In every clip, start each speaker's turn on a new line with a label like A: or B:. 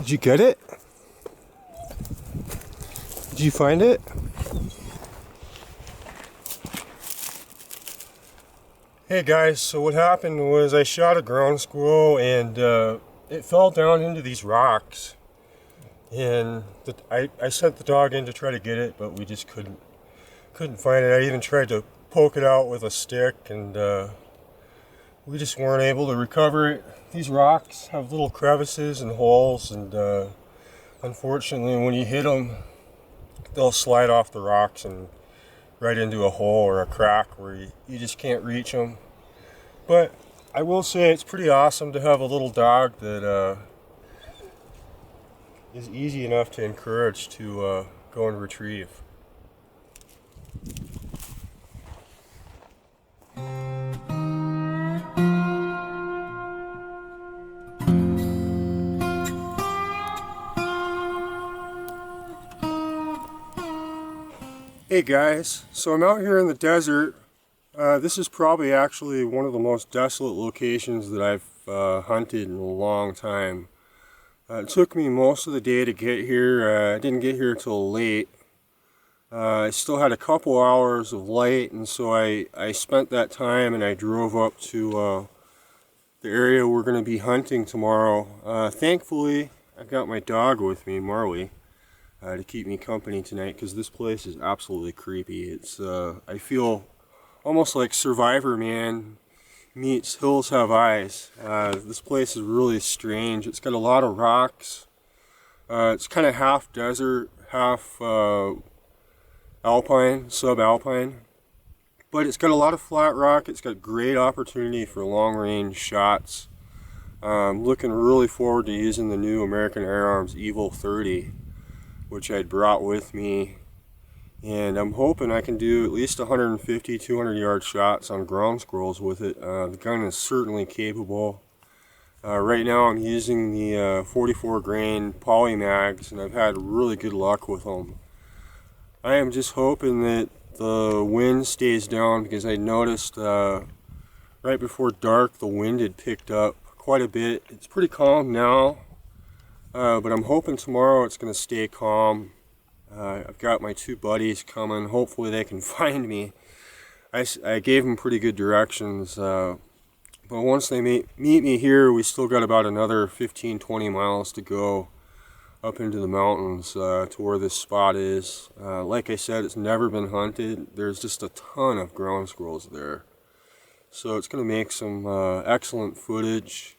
A: Did you get it? Did you find it? Hey guys, so what happened was I shot a ground squirrel and it fell down into these rocks. And I sent the dog in to try to get it, but we just couldn't find it. I even tried to poke it out with a stick, and we just weren't able to recover it. These rocks have little crevices and holes, and unfortunately when you hit them, they'll slide off the rocks and right into a hole or a crack where you just can't reach them. But I will say it's pretty awesome to have a little dog that is easy enough to encourage to go and retrieve. Hey guys, so I'm out here in the desert. This is probably actually one of the most desolate locations that I've hunted in a long time. It took me most of the day to get here. I didn't get here till late. I still had a couple hours of light, and so I spent that time and I drove up to the area we're going to be hunting tomorrow. Thankfully, I got my dog with me, Marley, to keep me company tonight, because this place is absolutely creepy. It's I feel almost like Survivor Man meets Hills Have Eyes. This place is really strange. It's got a lot of rocks. It's kind of half desert, half alpine, subalpine. But it's got a lot of flat rock. It's got great opportunity for long range shots. I'm looking really forward to using the new American Air Arms EVOL 30, which I'd brought with me. And I'm hoping I can do at least 150, 200 yard shots on ground squirrels with it. The gun is certainly capable. Right now I'm using the 44 grain poly mags, and I've had really good luck with them. I am just hoping that the wind stays down, because I noticed right before dark the wind had picked up quite a bit. It's pretty calm now, but I'm hoping tomorrow it's going to stay calm. I've got my two buddies coming. Hopefully they can find me. I gave them pretty good directions, but once they meet me here, we still got about another 15-20 miles to go up into the mountains to where this spot is. Like I said, it's never been hunted. There's just a ton of ground squirrels there, so it's going to make some excellent footage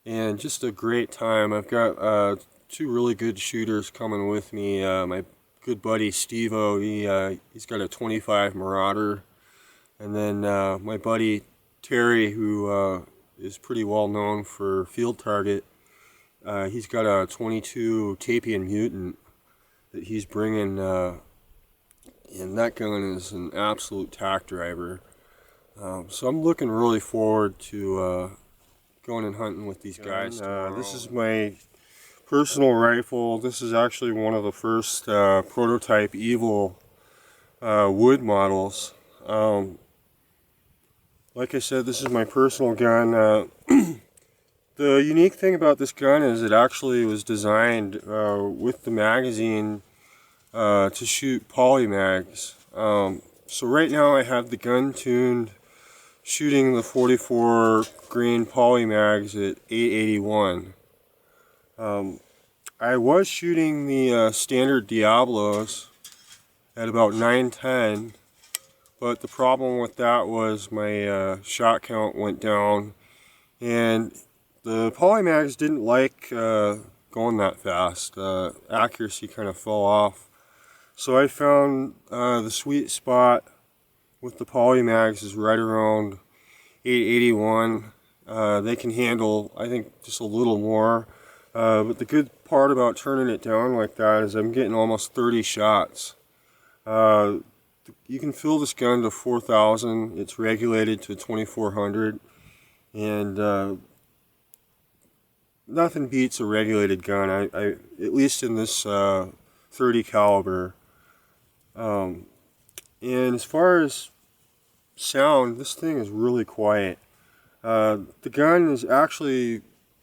A: and just a great time. I've got two really good shooters coming with me. My good buddy Steve-O, he's got a 25 Marauder, and then my buddy Terry, who is pretty well known for field target, he's got a 22 Tapian Mutant that he's bringing, and that gun is an absolute tack driver. So I'm looking really forward to going and hunting with these guys tomorrow. This is my personal rifle. This is actually one of the first prototype EVOL wood models. Like I said, this is my personal gun. The unique thing about this gun is it actually was designed with the magazine to shoot poly mags. So right now I have the gun tuned shooting the 44 grain poly mags at 881. I was shooting the standard Diablos at about 910, but the problem with that was my shot count went down, and the poly mags didn't like going that fast. Accuracy kind of fell off. So I found the sweet spot with the poly mags is right around 881. They can handle, I think, just a little more. But the good part about turning it down like that is I'm getting almost 30 shots. You can fill this gun to 4,000. It's regulated to 2,400, and nothing beats a regulated gun. I at least in this 30 caliber. And as far as sound, this thing is really quiet. The gun is actually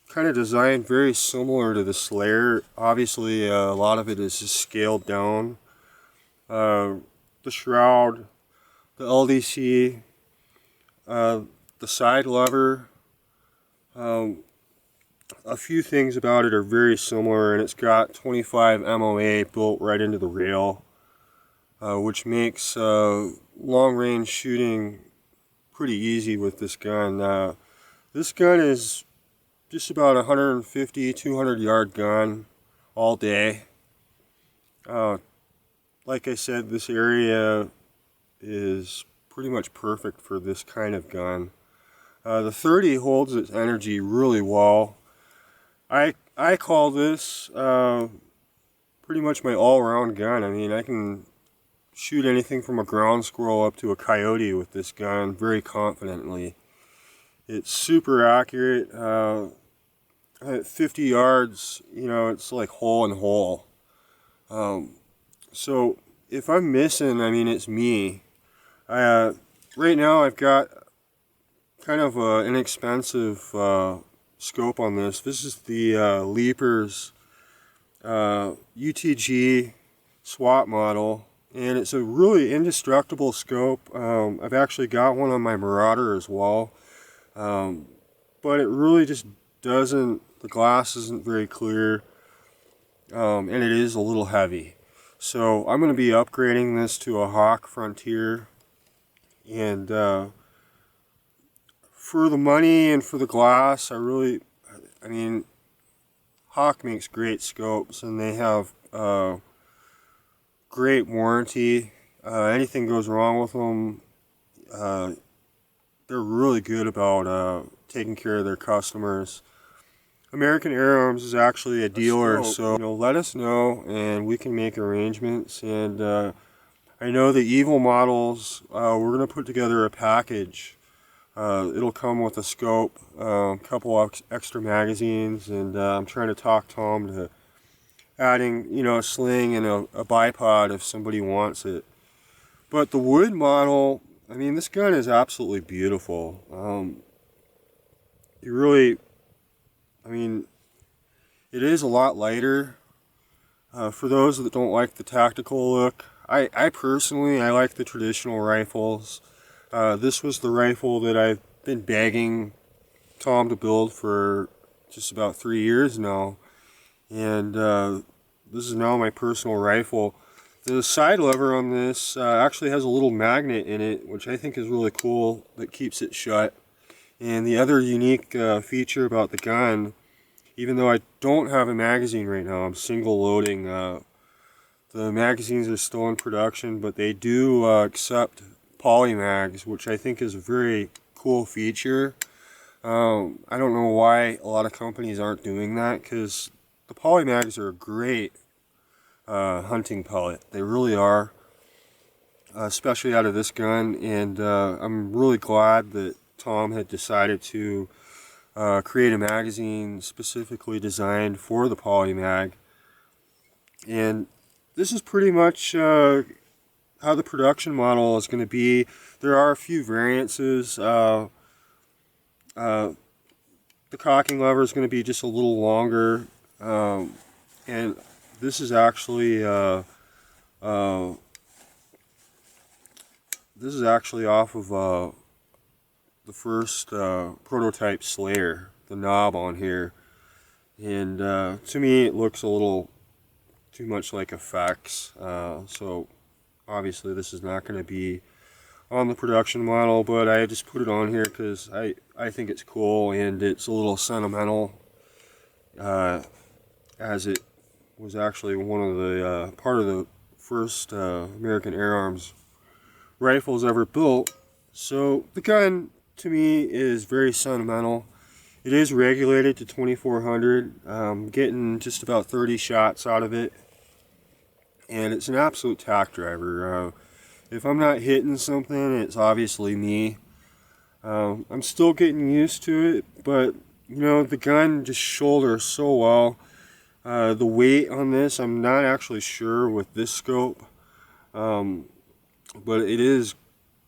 A: kind of designed very similar to the Slayer. Obviously, a lot of it is just scaled down. The shroud, the LDC, the side lever, a few things about it are very similar, and it's got 25 MOA built right into the rail, which makes long-range shooting pretty easy with this gun. This gun is just about 150, 200 yard gun all day. Like I said, this area is pretty much perfect for this kind of gun. The 30 holds its energy really well. I call this pretty much my all-around gun. I mean, I can shoot anything from a ground squirrel up to a coyote with this gun very confidently. It's super accurate. At 50 yards, you know, it's like hole in hole. So if I'm missing, I mean, it's me. Right now I've got kind of an inexpensive scope on this. This is the Leapers UTG SWAT model, and it's a really indestructible scope. I've actually got one on my Marauder as well, but it really just doesn't, the glass isn't very clear, and it is a little heavy. So I'm going to be upgrading this to a Hawk Frontier, and for the money and for the glass, I mean, Hawk makes great scopes, and they have great warranty. Anything goes wrong with them, they're really good about taking care of their customers. American Air Arms is actually a dealer, so you know, let us know and we can make arrangements. And I know the EVOL models, we're going to put together a package. It'll come with a scope, a couple of extra magazines, and I'm trying to talk Tom to adding, you know, a sling and a bipod if somebody wants it. But the wood model, I mean, this gun is absolutely beautiful. You really, I mean, it is a lot lighter. For those that don't like the tactical look, I personally, I like the traditional rifles. This was the rifle that I've been begging Tom to build for just about 3 years now, and this is now my personal rifle. The side lever on this actually has a little magnet in it, which I think is really cool, that keeps it shut. And the other unique feature about the gun, even though I don't have a magazine right now, I'm single loading. The magazines are still in production, but they do accept polymags, which I think is a very cool feature. I don't know why a lot of companies aren't doing that, because the polymags are a great hunting pellet. They really are, especially out of this gun. And I'm really glad that Tom had decided to create a magazine specifically designed for the polymag. And this is pretty much how the production model is going to be. There are a few variances. The cocking lever is going to be just a little longer, and this is actually off of the first prototype Slayer, the knob on here, and to me it looks a little too much like effects, so obviously this is not going to be on the production model, but I just put it on here because I think it's cool, and it's a little sentimental, as it was actually one of the part of the first American Air Arms rifles ever built. So the gun to me is very sentimental. It is regulated to 2400, getting just about 30 shots out of it, and it's an absolute tack driver. If I'm not hitting something, it's obviously me. I'm still getting used to it, but you know, the gun just shoulders so well. The weight on this, I'm not actually sure with this scope, but it is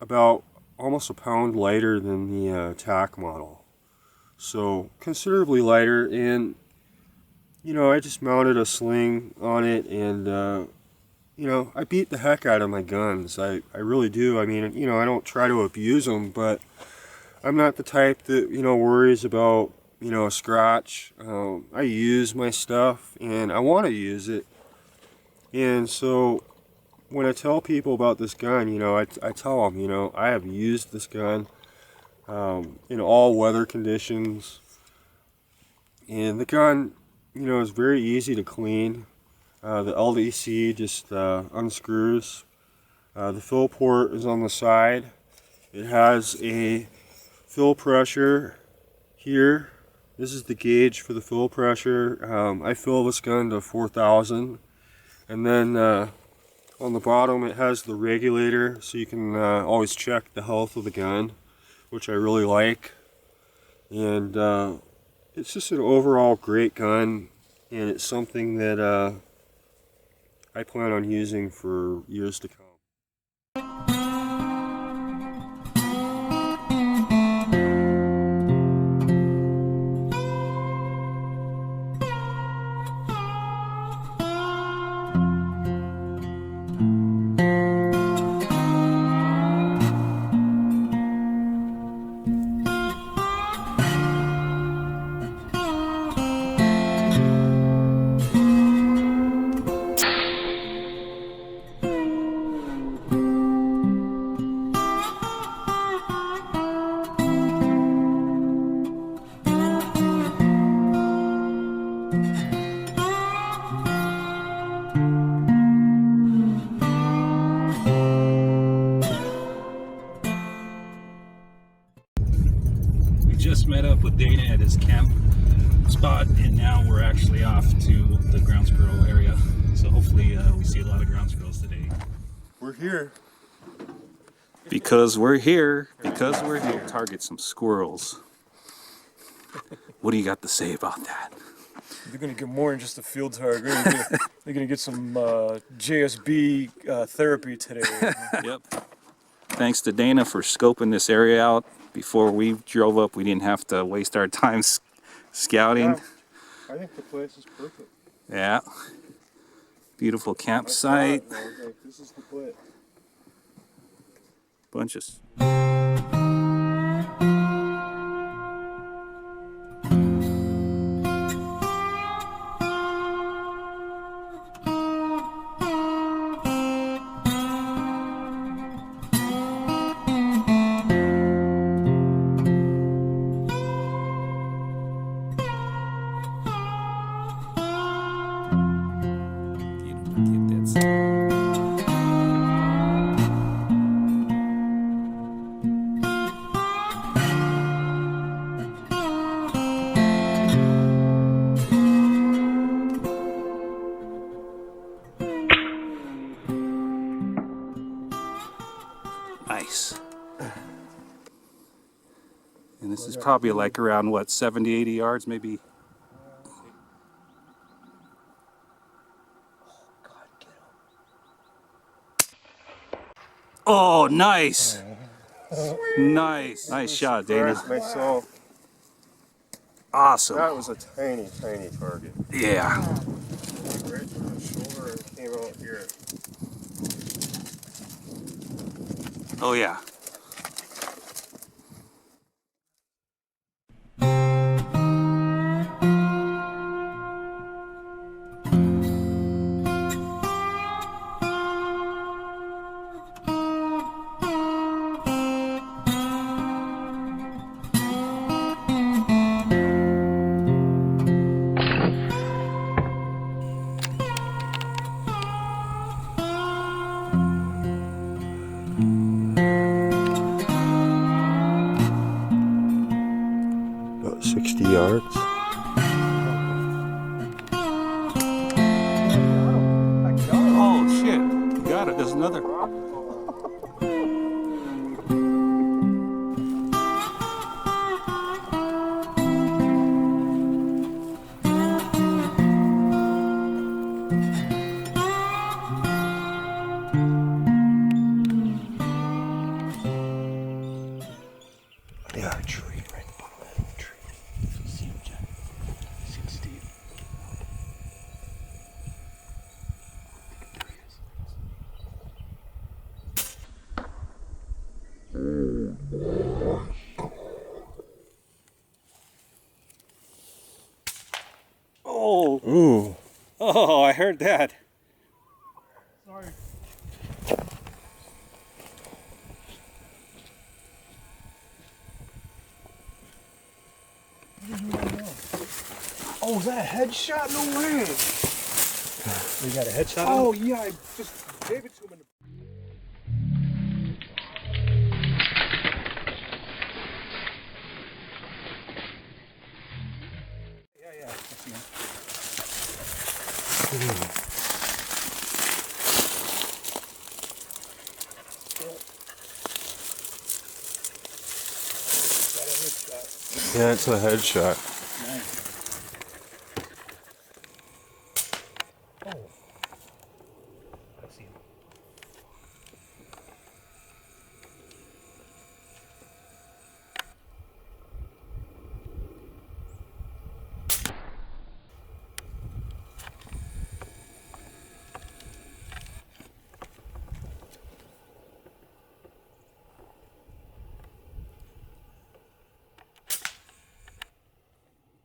A: about almost a pound lighter than the TAC model. so considerably lighter. And you know, I just mounted a sling on it, and you know, I beat the heck out of my guns. I really do. I mean, you know, I don't try to abuse them, but I'm not the type that, you know, worries about, you know, a scratch. I use my stuff, and I want to use it. And so when I tell people about this gun, you know, I tell them, you know, I have used this gun in all weather conditions. And the gun, you know, is very easy to clean. The LDC just unscrews. The fill port is on the side. It has a fill pressure here. This is the gauge for the fill pressure. I fill this gun to 4,000. And then on the bottom it has the regulator, so you can always check the health of the gun, which I really like. And it's just an overall great gun, and it's something that I plan on using for years to come.
B: Just met up with Dana at his camp spot, and now we're actually off to the ground squirrel area. So hopefully we see a lot of ground squirrels today.
A: We're here.
B: Because we're here. Because we're here. Target some squirrels. What do you got to say about that?
C: They're going to get more than just a field target. They're going to get some JSB therapy today.
B: Yep. Thanks to Dana for scoping this area out. Before we drove up, we didn't have to waste our time scouting.
A: Yeah, I think the place is perfect.
B: Yeah. Beautiful campsite.
A: This is the place.
B: Bunches. Nice. And this is probably like around what, 70, 80 yards maybe? Oh, nice. Nice. Nice shot, Dana.
A: Myself.
B: Awesome.
A: That was a tiny, tiny target.
B: Yeah.
A: Right through the shoulder and came out here.
B: Oh, yeah.
A: About 60 yards.
B: Oh, shit. You got it. There's another.
A: Yeah, a tree right behind the tree.
B: Oh,
A: Ooh.
B: oh, I heard that.
C: Sorry. Oh, is that a headshot? No way.
B: You got a headshot?
C: Oh, yeah, I just gave it to him in the...
B: Yeah, I see him.
A: Yeah, it's a headshot.
B: Nice. Oh, I see him.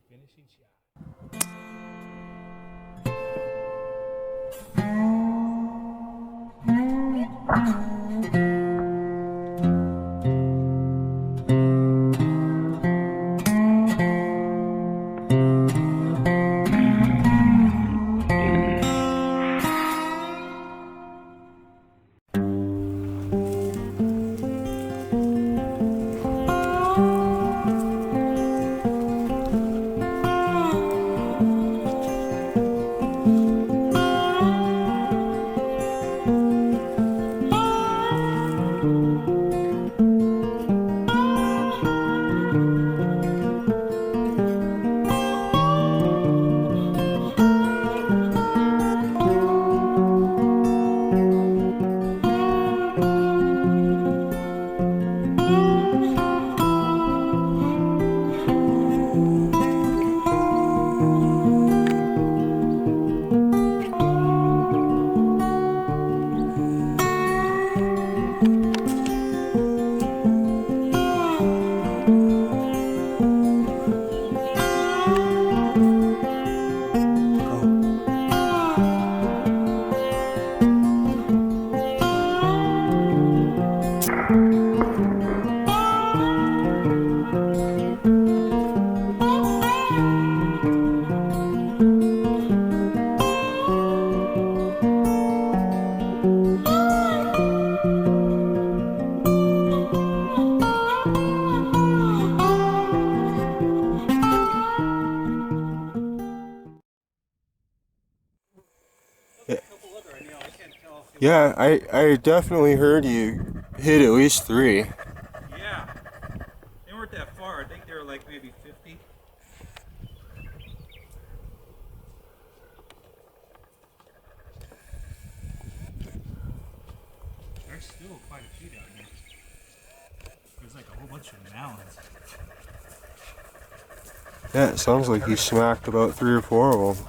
B: Finishing shot.
A: Yeah, I definitely heard you hit at least 3.
B: Yeah. They weren't that far. I think they were like maybe 50. There's still quite a few down here. There's like a whole bunch of mounds.
A: Yeah, it sounds like you smacked about 3 or 4 of them.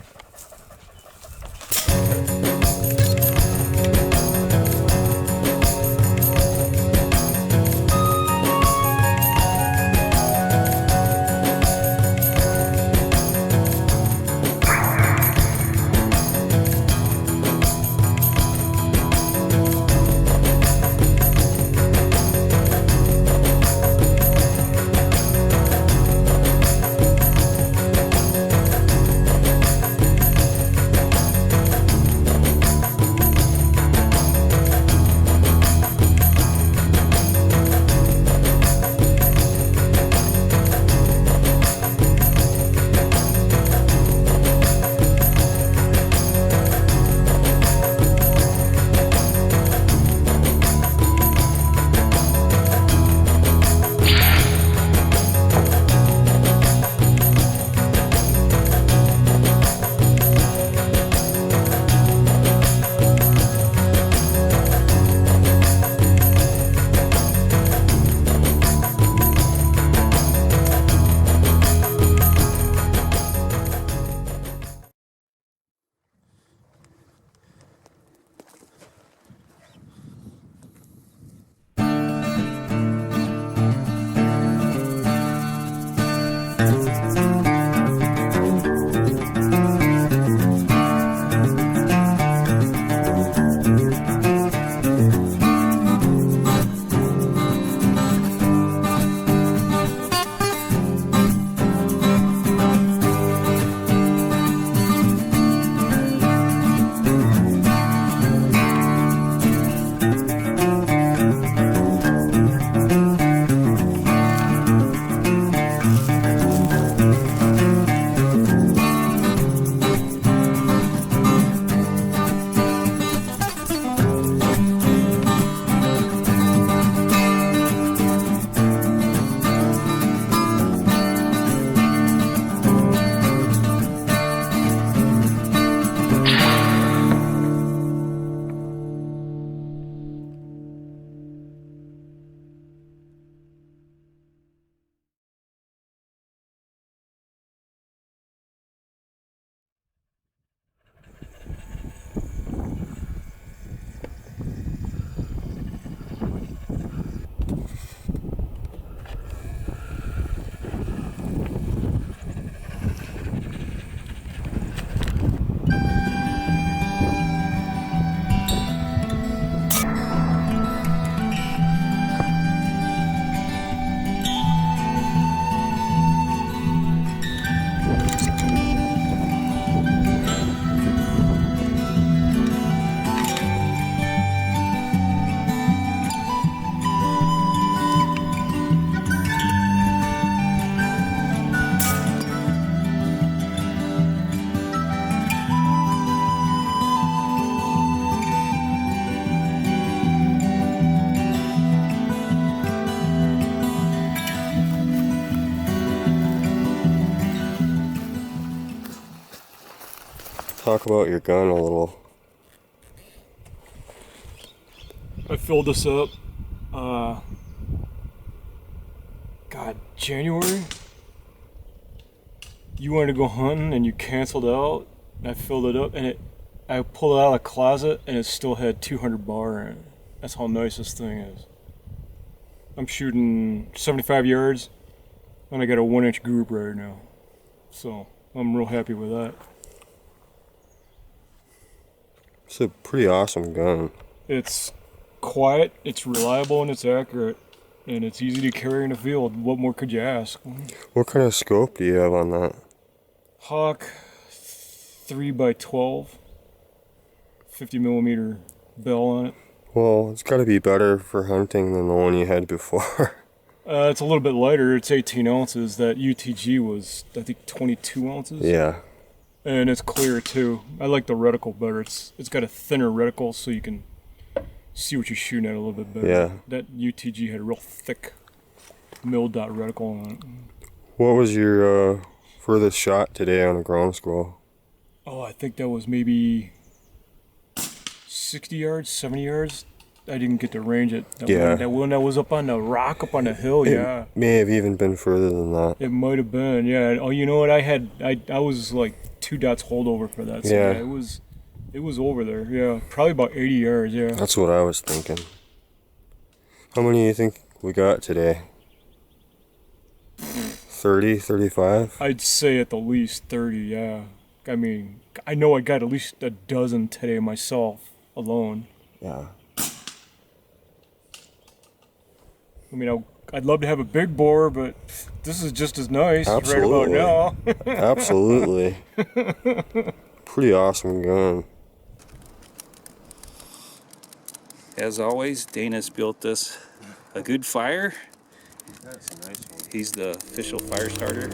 A: talk about your gun a little.
C: I filled this up, January. You wanted to go hunting and you canceled out. And I filled it up and I pulled it out of the closet and it still had 200 bar in it. That's how nice this thing is. I'm shooting 75 yards and I got a 1-inch group right now. So I'm real happy with that.
A: It's a pretty awesome gun.
C: It's quiet, it's reliable, and it's accurate. And it's easy to carry in the field. What more could you ask?
A: What kind of scope do you have on that?
C: Hawk 3x12, 50mm bell on it.
A: Well, it's got to be better for hunting than the one you had before.
C: It's a little bit lighter. It's 18 ounces. That UTG was, I think, 22 ounces.
A: Yeah.
C: And it's clear too. I like the reticle better. It's got a thinner reticle, so you can see what you're shooting at a little bit better.
A: Yeah.
C: That UTG had a real thick milled dot reticle on it.
A: What was your furthest shot today on a ground squirrel?
C: Oh, I think that was maybe 60 yards, 70 yards. I didn't get to range it. That one that was up on the rock, up on the hill, yeah.
A: May have even been further than that.
C: It might have been, yeah. Oh, you know what? I was like 2 dots holdover for that. So
A: Yeah.
C: It was over there, yeah. Probably about 80 yards, yeah.
A: That's what I was thinking. How many do you think we got today? 30, 35?
C: I'd say at the least 30, yeah. I mean, I know I got at least a dozen today myself alone.
A: Yeah.
C: I mean, I'd love to have a big bore, but this is just as nice
A: Absolutely.
C: right about now.
A: Absolutely. Pretty awesome gun.
B: As always, Dana's built us a good fire.
A: That's a nice one.
B: He's the official fire starter.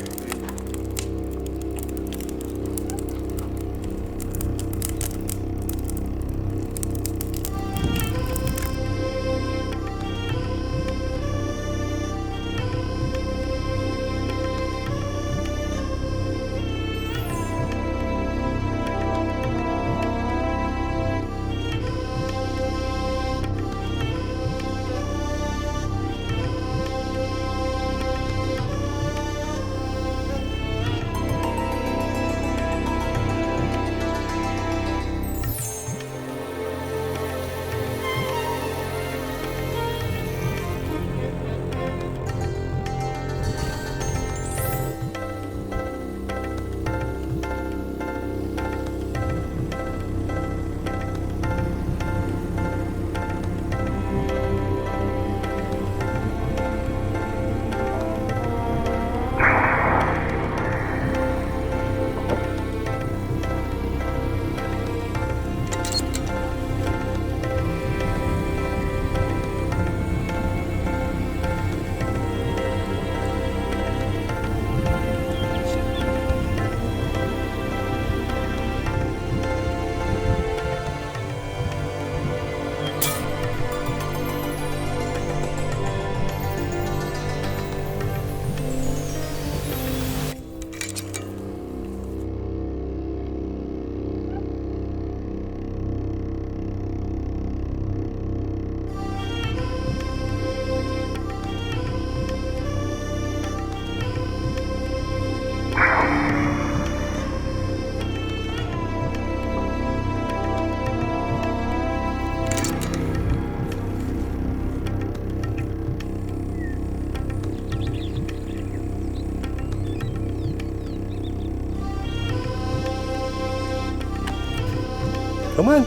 A: Come on.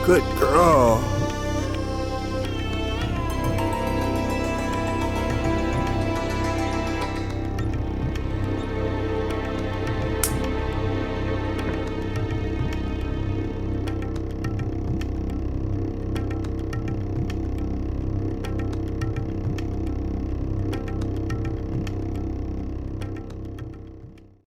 A: Good girl.